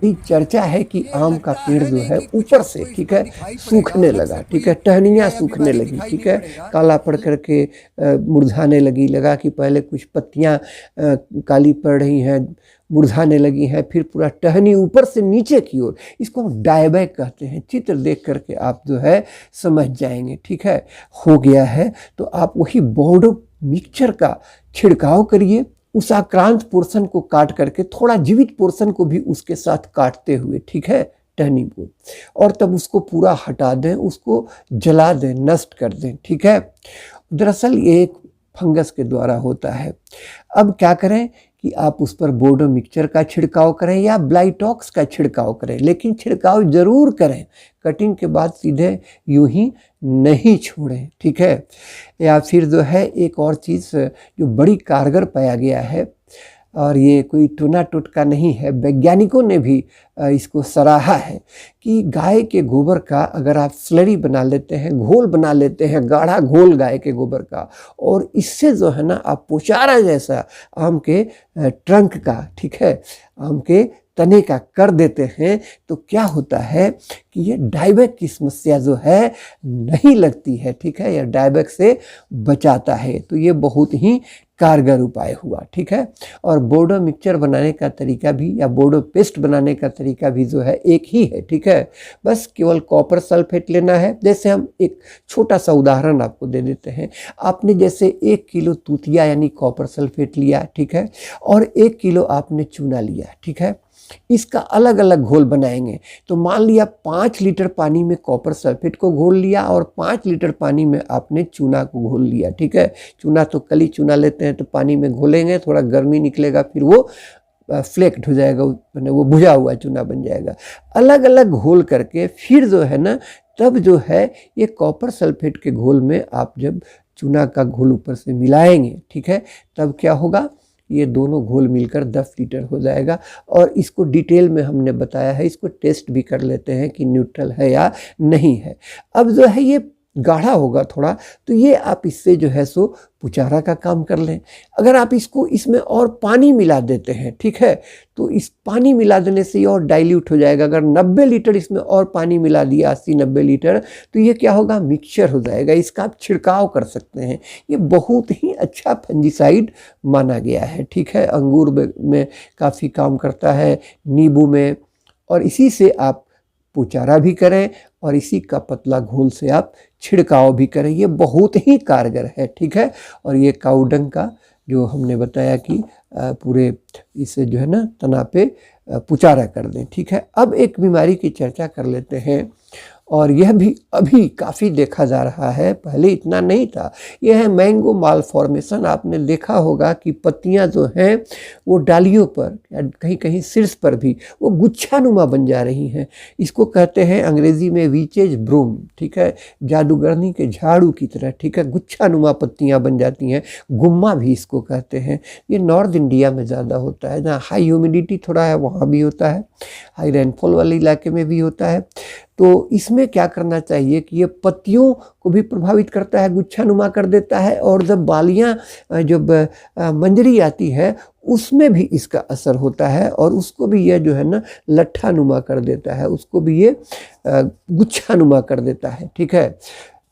बड़ी चर्चा है कि आम का पेड़ जो है ऊपर से, ठीक है, सूखने लगा, ठीक है, टहनियाँ सूखने लगी, ठीक है, काला पड़ करके मुरझाने लगा कि पहले कुछ पत्तियाँ काली पड़ रही हैं, मुरझाने लगी हैं, फिर पूरा टहनी ऊपर से नीचे की ओर, इसको हम डायबैक कहते हैं। चित्र देख करके आप जो है समझ जाएंगे, ठीक है। हो गया है तो आप वही बोर्डो मिक्सचर का छिड़काव करिए, उस आक्रांत पोर्शन को काट करके थोड़ा जीवित पोर्शन को भी उसके साथ काटते हुए, ठीक है, टहनी को, और तब उसको पूरा हटा दें, उसको जला दें, नष्ट कर दें, ठीक है। दरअसल ये एक फंगस के द्वारा होता है। अब क्या करें कि आप उस पर बोर्डो मिक्सचर का छिड़काव करें या ब्लाइटॉक्स का छिड़काव करें, लेकिन छिड़काव जरूर करें, कटिंग के बाद सीधे यूं ही नहीं छोड़ें, ठीक है। या फिर जो है एक और चीज़ जो बड़ी कारगर पाया गया है, और ये कोई टोना टोटका नहीं है, वैज्ञानिकों ने भी इसको सराहा है कि गाय के गोबर का अगर आप स्लरी बना लेते हैं, घोल बना लेते हैं, गाढ़ा घोल गाय के गोबर का, और इससे जो है ना आप पोचारा जैसा आम के ट्रंक का, ठीक है, आम के तने का कर देते हैं, तो क्या होता है कि ये डायबैक की समस्या जो है नहीं लगती है, ठीक है, यह डायबैक से बचाता है। तो ये बहुत ही कारगर उपाय हुआ, ठीक है। और बोर्डो मिक्सचर बनाने का तरीका भी या बोर्डो पेस्ट बनाने का तरीका भी जो है एक ही है, ठीक है। बस केवल कॉपर सल्फेट लेना है। जैसे हम एक छोटा सा उदाहरण आपको दे देते हैं। आपने जैसे 1 किलो तूतिया यानी कॉपर सल्फेट लिया, ठीक है, और 1 किलो आपने चूना लिया, ठीक है। इसका अलग अलग घोल बनाएंगे। तो मान लिया 5 लीटर पानी में कॉपर सल्फेट को घोल लिया और 5 लीटर पानी में आपने चूना को घोल लिया, ठीक है। चूना तो कली चूना लेते हैं, तो पानी में घोलेंगे, थोड़ा गर्मी निकलेगा, फिर वो फ्लेक्ट हो जाएगा, वो भुजा हुआ चूना बन जाएगा। अलग अलग घोल करके फिर जो है ना, तब जो है ये कॉपर सल्फेट के घोल में आप जब चूना का घोल ऊपर से मिलाएंगे, ठीक है, तब क्या होगा, ये दोनों घोल मिलकर 10 लीटर हो जाएगा। और इसको डिटेल में हमने बताया है, इसको टेस्ट भी कर लेते हैं कि न्यूट्रल है या नहीं है। अब जो है ये गाढ़ा होगा थोड़ा, तो ये आप इससे जो है सो पुचारा का काम कर लें। अगर आप इसको इसमें और पानी मिला देते हैं, ठीक है, तो इस पानी मिला देने से ये और डाइल्यूट हो जाएगा। अगर 90 लीटर इसमें और पानी मिला दिया, 80-90 लीटर, तो ये क्या होगा, मिक्सचर हो जाएगा। इसका आप छिड़काव कर सकते हैं। ये बहुत ही अच्छा फंजीसाइड माना गया है, ठीक है। अंगूर में काफ़ी काम करता है, नींबू में, और इसी से आप पुचारा भी करें और इसी का पतला घोल से आप छिड़काव भी करें। ये बहुत ही कारगर है, ठीक है। और ये काउडंग का जो हमने बताया कि पूरे इसे जो है ना तना पे पुचारा कर दें, ठीक है। अब एक बीमारी की चर्चा कर लेते हैं, और यह भी अभी काफ़ी देखा जा रहा है, पहले इतना नहीं था। यह है मैंगो मालफॉर्मेशन। आपने देखा होगा कि पत्तियां जो हैं वो डालियों पर या कहीं कहीं शीर्ष पर भी वो गुच्छानुमा बन जा रही हैं। इसको कहते हैं अंग्रेजी में विचेज ब्रूम, ठीक है, जादूगरनी के झाड़ू की तरह, ठीक है, गुच्छानुमा पत्तियां बन जाती हैं। गुम्मा भी इसको कहते हैं। ये नॉर्थ इंडिया में ज़्यादा होता है, जहाँ हाई ह्यूमिडिटी थोड़ा है वहाँ भी होता है, हाई रेनफॉल वाले इलाके में भी होता है। तो इसमें क्या करना चाहिए कि ये पत्तियों को भी प्रभावित करता है, गुच्छानुमा कर देता है, और जब बालियां जब मंजरी आती है उसमें भी इसका असर होता है, और उसको भी ये जो है ना लट्ठानुमा कर देता है, उसको भी ये गुच्छानुमा कर देता है, ठीक है।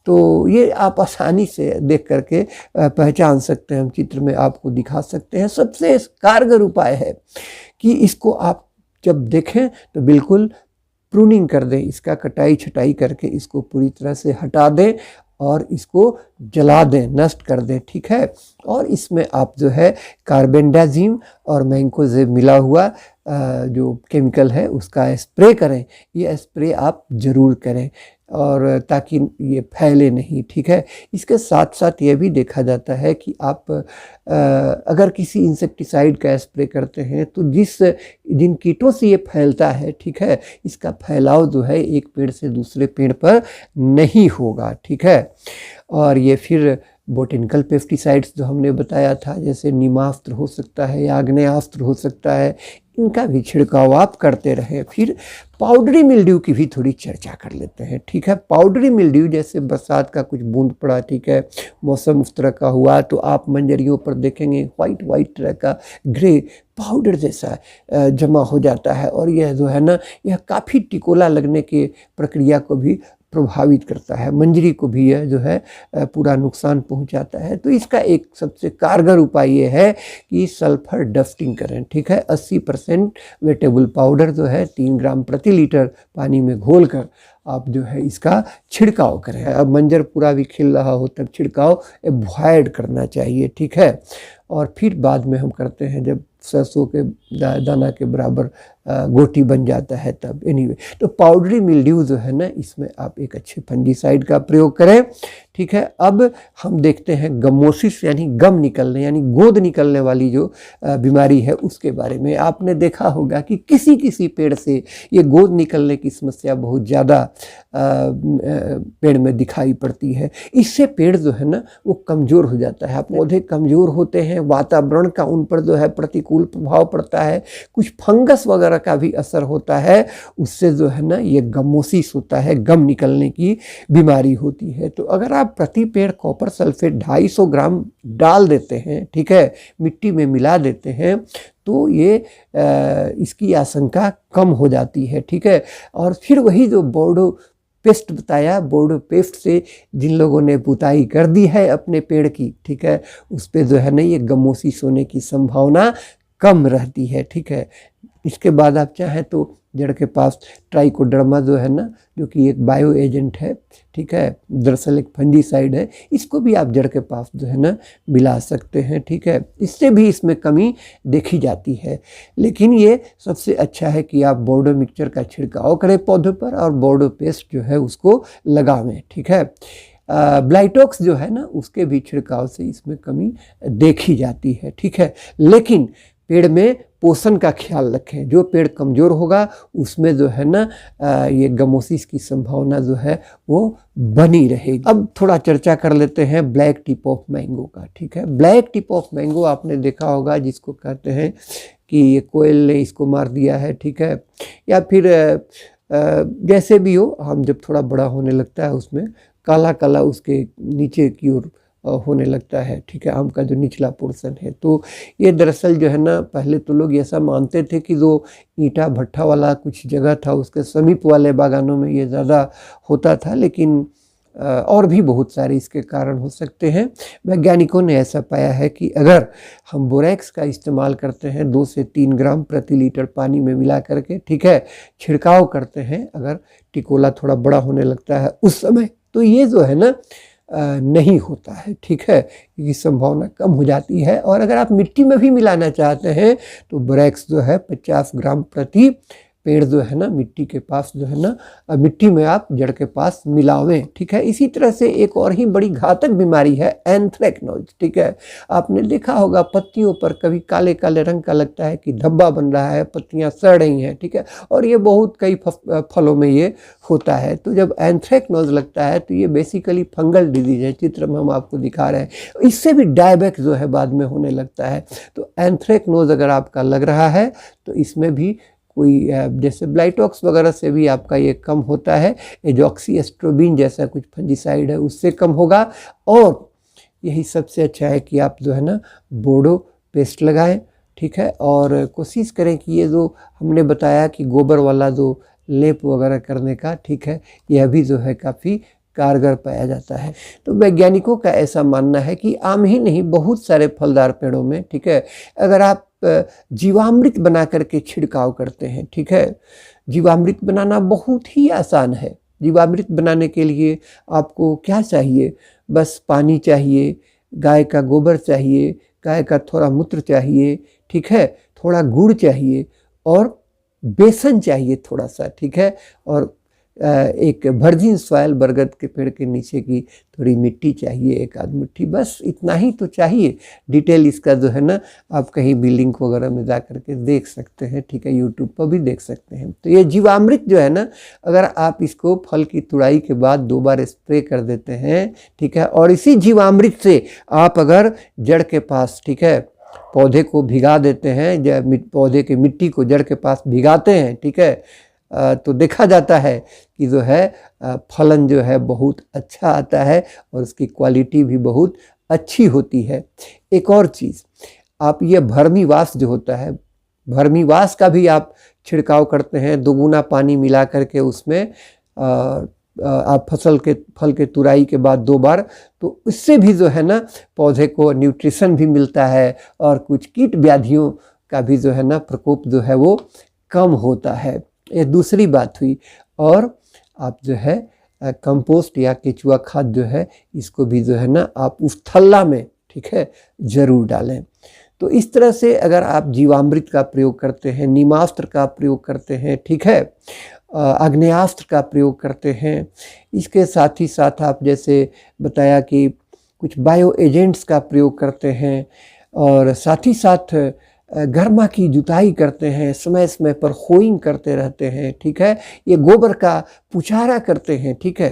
तो ये आप आसानी से देख करके पहचान सकते हैं, हम चित्र में आपको दिखा सकते हैं। सबसे कारगर उपाय है कि इसको आप जब देखें तो बिल्कुल प्रूनिंग कर दें, इसका कटाई छटाई करके इसको पूरी तरह से हटा दें और इसको जला दें, नष्ट कर दें, ठीक है। और इसमें आप जो है कार्बेंडाजिम और मैंकोजेब मिला हुआ जो केमिकल है उसका स्प्रे करें। ये स्प्रे आप ज़रूर करें, और ताकि ये फैले नहीं, ठीक है। इसके साथ साथ ये भी देखा जाता है कि आप अगर किसी इंसेक्टिसाइड का स्प्रे करते हैं तो जिन कीटों से ये फैलता है, ठीक है, इसका फैलाव जो है एक पेड़ से दूसरे पेड़ पर नहीं होगा, ठीक है। और ये फिर बोटेनिकल पेस्टिसाइड्स जो हमने बताया था, जैसे नीमास्त्र हो सकता है या आग्नेयास्त्र हो सकता है, इनका भी छिड़काव आप करते रहें। फिर पाउडरी मिल्ड्यू की भी थोड़ी चर्चा कर लेते हैं, ठीक है। पाउडरी मिल्ड्यू जैसे बरसात का कुछ बूंद पड़ा, ठीक है, मौसम उस तरह का हुआ, तो आप मंजरियों पर देखेंगे वाइट तरह का ग्रे पाउडर जैसा जमा हो जाता है, और यह जो है ना, यह काफ़ी टिकोला लगने के प्रक्रिया को भी प्रभावित करता है, मंजरी को भी यह जो है पूरा नुकसान पहुंचाता है। तो इसका एक सबसे कारगर उपाय ये है कि सल्फर डस्टिंग करें, ठीक है। 80% वेटेबल पाउडर जो है 3 ग्राम प्रति लीटर पानी में घोलकर आप जो है इसका छिड़काव करें। अब मंजर पूरा भी खिल रहा हो तब छिड़काव अवॉइड करना चाहिए, ठीक है। और फिर बाद में हम करते हैं जब सरसों के दाना के बराबर गोटी बन जाता है तब। एनीवे, तो पाउडरी मिल्ड्यू जो है ना, इसमें आप एक अच्छे फंजीसाइड का प्रयोग करें, ठीक है। अब हम देखते हैं गमोसिस यानी गम निकलने यानी गोंद निकलने वाली जो बीमारी है उसके बारे में। आपने देखा होगा कि किसी पेड़ से ये गोंद निकलने की समस्या बहुत ज़्यादा पेड़ में दिखाई पड़ती है। इससे पेड़ जो है ना वो कमज़ोर हो जाता है, पौधे कमज़ोर होते हैं, वातावरण का उन पर जो है प्रतिकूल प्रभाव पड़ता है, कुछ फंगस वगैरह का भी असर होता है, उससे जो है ना ये गमोसिस होता है, गम निकलने की बीमारी होती है। तो अगर आप प्रति पेड़ कॉपर सल्फेट 250 ग्राम डाल देते हैं, ठीक है, मिट्टी में मिला देते हैं, तो ये इसकी आशंका कम हो जाती है, ठीक है। और फिर वही जो बोर्डो पेस्ट बताया, बोर्डो पेस्ट से जिन लोगों ने पुताई कर दी है अपने पेड़ की, ठीक है, उस पे जो है ना ये गमोसिस होने की संभावना कम रहती है, ठीक है। इसके बाद आप चाहें तो जड़ के पास ट्राइकोडर्मा जो है ना, जो कि एक बायो एजेंट है, ठीक है, दरअसल एक फंजीसाइड है, इसको भी आप जड़ के पास जो है ना मिला सकते हैं, ठीक है। इससे भी इसमें कमी देखी जाती है, लेकिन ये सबसे अच्छा है कि आप बोर्डो मिक्सचर का छिड़काव करें पौधों पर और बोर्डो पेस्ट जो है उसको लगावें, ठीक है। ब्लाइटॉक्स जो है ना उसके भी छिड़काव से इसमें कमी देखी जाती है, ठीक है। लेकिन पेड़ में पोषण का ख्याल रखें, जो पेड़ कमज़ोर होगा उसमें जो है ना ये गमोसिस की संभावना जो है वो बनी रहेगी। अब थोड़ा चर्चा कर लेते हैं ब्लैक टिप ऑफ मैंगो का, ठीक है। ब्लैक टिप ऑफ मैंगो आपने देखा होगा, जिसको कहते हैं कि ये कोयल ने इसको मार दिया है, ठीक है, या फिर जैसे भी हो, हम जब थोड़ा बड़ा होने लगता है उसमें काला काला उसके नीचे की ओर होने लगता है, ठीक है, आम का जो निचला पोर्शन है। तो ये दरअसल जो है ना, पहले तो लोग ऐसा मानते थे कि जो ईंटा भट्ठा वाला कुछ जगह था उसके समीप वाले बागानों में ये ज़्यादा होता था, लेकिन और भी बहुत सारे इसके कारण हो सकते हैं। वैज्ञानिकों ने ऐसा पाया है कि अगर हम बोरेक्स का इस्तेमाल करते हैं 2 से 3 ग्राम प्रति लीटर पानी में मिला करके, ठीक है, छिड़काव करते हैं, अगर टिकोला थोड़ा बड़ा होने लगता है उस समय, तो ये जो है ना नहीं होता है, ठीक है, इसकी संभावना कम हो जाती है। और अगर आप मिट्टी में भी मिलाना चाहते हैं तो बोरेक्स जो है 50 ग्राम प्रति पेड़ जो है ना मिट्टी के पास जो है ना मिट्टी में आप जड़ के पास मिलावें, ठीक है। इसी तरह से एक और ही बड़ी घातक बीमारी है एंथ्रेक्नोज, ठीक है। आपने देखा होगा पत्तियों पर कभी काले काले रंग का लगता है कि धब्बा बन रहा है, पत्तियां सड़ रही हैं, ठीक है, और ये बहुत कई फलों में ये होता है। तो जब एंथ्रेक्नोज लगता है तो ये बेसिकली फंगल डिजीज है, चित्र में हम आपको दिखा रहे हैं। इससे भी डायबैक जो है बाद में होने लगता है। तो एंथ्रेक्नोज अगर आपका लग रहा है तो इसमें भी कोई जैसे ब्लाइटॉक्स वगैरह से भी आपका ये कम होता है, एजॉक्सी एस्ट्रोबिन जैसा कुछ फंजीसाइड है उससे कम होगा। और यही सबसे अच्छा है कि आप जो है ना बोर्डो पेस्ट लगाएं, ठीक है, और कोशिश करें कि ये जो हमने बताया कि गोबर वाला जो लेप वगैरह करने का, ठीक है, यह भी जो है काफ़ी कारगर पाया जाता है। तो वैज्ञानिकों का ऐसा मानना है कि आम ही नहीं बहुत सारे फलदार पेड़ों में, ठीक है, अगर आप जीवामृत बना करके छिड़काव करते हैं, ठीक है, जीवामृत बनाना बहुत ही आसान है। जीवामृत बनाने के लिए आपको क्या चाहिए, बस पानी चाहिए, गाय का गोबर चाहिए, गाय का थोड़ा मूत्र चाहिए, ठीक है, थोड़ा गुड़ चाहिए और बेसन चाहिए थोड़ा सा, ठीक है, और एक वर्जिन सॉइल बरगद के पेड़ के नीचे की थोड़ी मिट्टी चाहिए, एक आध मुट्ठी, बस इतना ही तो चाहिए। डिटेल इसका जो है ना आप कहीं भी लिंक वगैरह में जा करके देख सकते हैं, ठीक है, यूट्यूब पर भी देख सकते हैं। तो ये जीवामृत जो है ना, अगर आप इसको फल की तुड़ाई के बाद 2 बार स्प्रे कर देते हैं, ठीक है, और इसी जीवामृत से आप अगर जड़ के पास, ठीक है, पौधे को भिगा देते हैं, जब पौधे की मिट्टी को जड़ के पास भिगाते हैं, ठीक है, तो देखा जाता है कि जो है फलन जो है बहुत अच्छा आता है और उसकी क्वालिटी भी बहुत अच्छी होती है। एक और चीज़, आप ये भर्मीवाश जो होता है, भर्मीवाश का भी आप छिड़काव करते हैं, 2 गुना पानी मिला करके उसमें आप फल के तुराई के बाद 2 बार, तो इससे भी जो है ना पौधे को न्यूट्रिशन भी मिलता है और कुछ कीट व्याधियों का भी जो है ना प्रकोप जो है वो कम होता है। ये दूसरी बात हुई। और आप जो है कंपोस्ट या केचुआ खाद जो है इसको भी जो है ना आप उस थल्ला में, ठीक है, ज़रूर डालें। तो इस तरह से अगर आप जीवामृत का प्रयोग करते हैं, नीमास्त्र का प्रयोग करते हैं, ठीक है, आग्नेयास्त्र का प्रयोग करते हैं, इसके साथ ही साथ आप जैसे बताया कि कुछ बायो एजेंट्स का प्रयोग करते हैं और साथ ही साथ गर्मा की जुताई करते हैं, समय समय पर होइंग करते रहते हैं, ठीक है, ये गोबर का पुचारा करते हैं, ठीक है,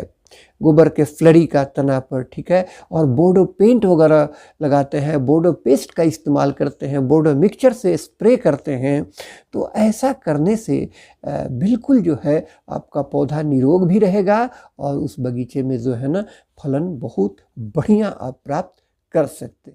गोबर के फ्लरी का तना पर, ठीक है, और बोर्डो पेंट वगैरह लगाते हैं, बोर्डो पेस्ट का इस्तेमाल करते हैं, बोर्डो मिक्सचर से स्प्रे करते हैं। तो ऐसा करने से बिल्कुल जो है आपका पौधा निरोग भी रहेगा और उस बगीचे में जो है ना फलन बहुत बढ़िया आप प्राप्त कर सकते हैं।